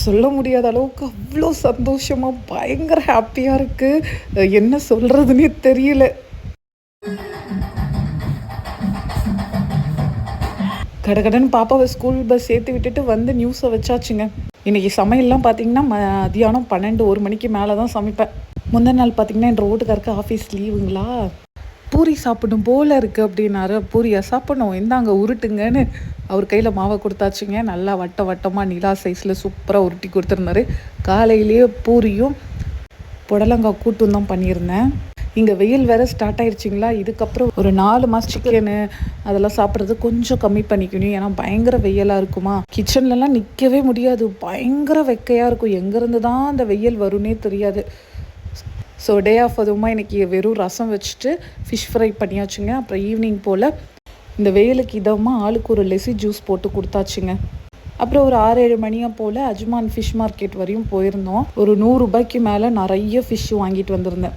சொல்ல முடியாத அளவுக்கு அவ்வளோ சந்தோஷமா பயங்கர ஹாப்பியா இருக்கு. என்ன சொல்றதுன்னே தெரியல. கடகடன்னு பாப்பாவை ஸ்கூல் பஸ் ஏற்றி விட்டுட்டு வந்து நியூஸை வச்சாச்சுங்க. இன்னைக்கு சமையல்லாம் பார்த்தீங்கன்னா மதியானம் 12 1 மணிக்கு மேலே தான் சமைப்பேன். முந்தின நாள் பார்த்தீங்கன்னா என் ரோட்டுக்காருக்கு ஆஃபீஸ் லீவுங்களா, பூரி சாப்பிடணும் போல இருக்குது அப்படின்னாரு. பூரியா சாப்பிடணும், இந்தாங்க உருட்டுங்கன்னு அவர் கையில் மாவை கொடுத்தாச்சுங்க. நல்லா வட்ட வட்டமாக நிலா சைஸில் சூப்பராக உருட்டி கொடுத்துருந்தாரு. காலையிலேயே பூரியும் புடலங்காய் கூட்டும் தான் பண்ணியிருந்தேன். இங்கே வெயில் வேறு ஸ்டார்ட் ஆயிடுச்சிங்களா, இதுக்கப்புறம் ஒரு 4 மாதம் சிக்கனு அதெல்லாம் சாப்பிட்றது கொஞ்சம் கம்மி பண்ணிக்கணும். ஏன்னா பயங்கர வெயிலாக இருக்குமா, கிச்சன்லலாம் நிற்கவே முடியாது, பயங்கர வெக்கையாக இருக்கும். எங்கேருந்து தான் அந்த வெயில் வரும்னே தெரியாது. ஸோ டே ஆஃப் அதுவுமா இன்றைக்கி வெறும் ரசம் வச்சுட்டு ஃபிஷ் ஃப்ரை பண்ணியாச்சுங்க. அப்புறம் ஈவினிங் போல் இந்த வெயிலுக்கு இதமாக ஆளுக்கு ஒரு லெசி ஜூஸ் போட்டு கொடுத்தாச்சுங்க. அப்புறம் ஒரு 6-7 மணியாக போல் அஜ்மான் ஃபிஷ் மார்க்கெட் வரையும் போயிருந்தோம். ஒரு 100 ரூபாய்க்கு மேலே நிறைய ஃபிஷ் வாங்கிட்டு வந்திருந்தேன்.